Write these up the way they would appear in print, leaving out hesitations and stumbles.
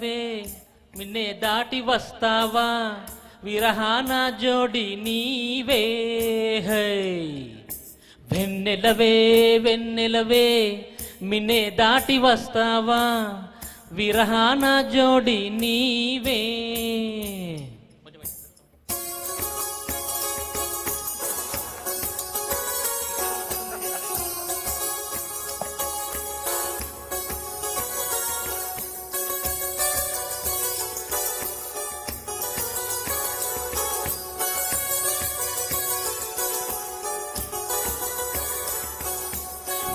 మిన్నే దాటి వస్తావా విరహాన జోడి నీవే వెన్నెలవే వెన్నెలవే మిన్నే దాటి వస్తావా విరహాన జోడి నీవే.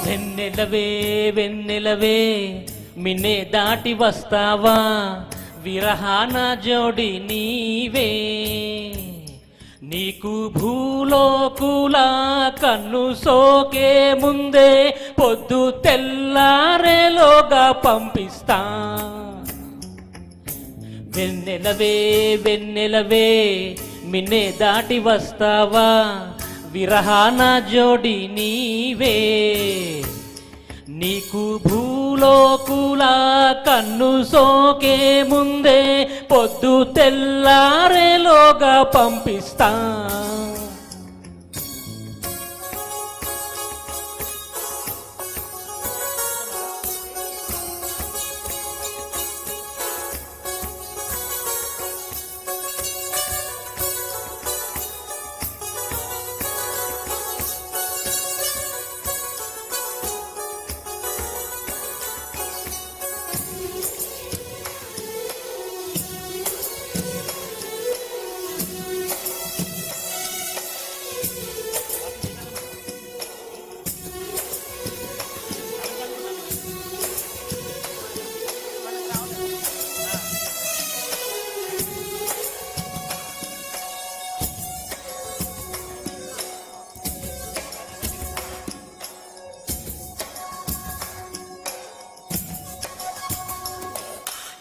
వెన్నెలవే వెన్నెలవే మిన్నే దాటి వస్తావా విరహాన జోడి నీవే. నీకు భూలోకుల కన్ను సోకే ముందే పొద్దు తెల్లారేలోగా పంపిస్తా. వెన్నెలవే వెన్నెలవే మిన్నే దాటి వస్తావా విరహాన జోడి నీవే. నీకు భూలోకుల కన్ను సోకే ముందే పొద్దు తెల్లారేలోగా పంపిస్తా.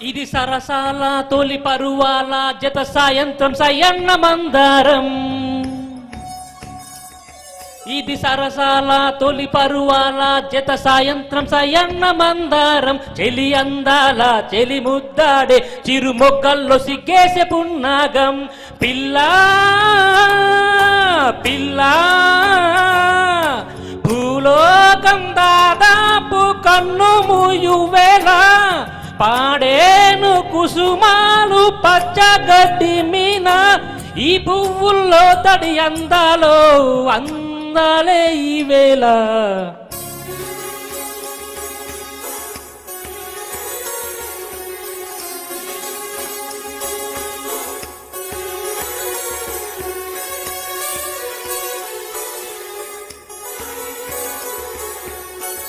ఇది సరసాల తొలి పరువాల జత సాయంత్రం సయన్న మందారం. ఇది సరసాల తొలి పరువాల జత సాయంత్రం సయన్న మందారం. చెలి అందాల చెలి ముద్దాడే చిరు మొగ్గల్లో సిగ్గేసే పున్నాగం. పిల్లా పిల్లా భూలోకం దాదాపు కన్ను మూయువేళ పాడేను కుసుమాలు పచ్చగడ్డి మీన. ఈ పువ్వుల్లో తడి అందాలో అందాలే ఈ వేళ.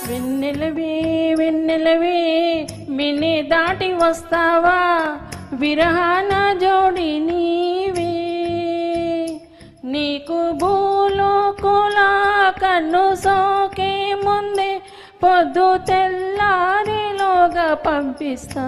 వెన్నెలవే వెన్నెలవే మిన్నే దాటి వస్తావా విరహాన జోడి నీవే. నీకు భూలోకుల కన్ను సోకే ముందే పొద్దు తెల్లారేలోగా పంపిస్తా.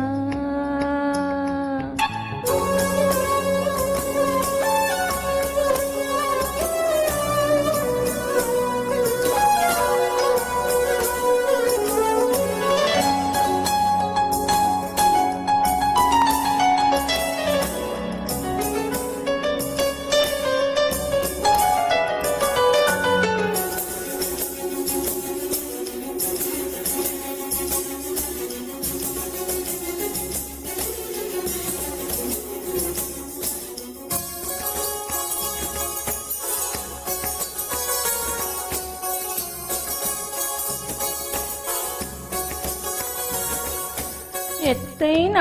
ఎత్తైన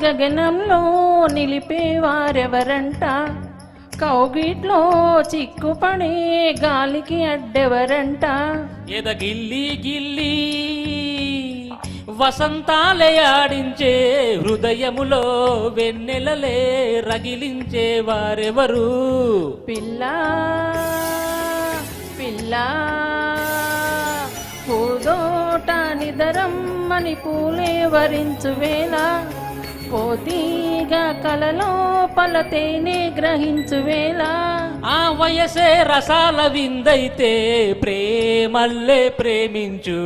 గగనంలో నిలిపేవారెవరంట. కౌగిట్లో చిక్కుపడే గాలికి అడ్డెవరంట. ఎదగిల్లి గిల్లి వసంతాలే ఆడించే హృదయములో వెన్నెలలే రగిలించే వారెవరు. పిల్లా పిల్లా పూదోట నిదరమ్మని పూలే వరించు వేళ. పోతీగా కలలో పలతేనే గ్రహించు వేళ. ఆ వయసే రసాల విందైతే ప్రేమల్లే ప్రేమించు.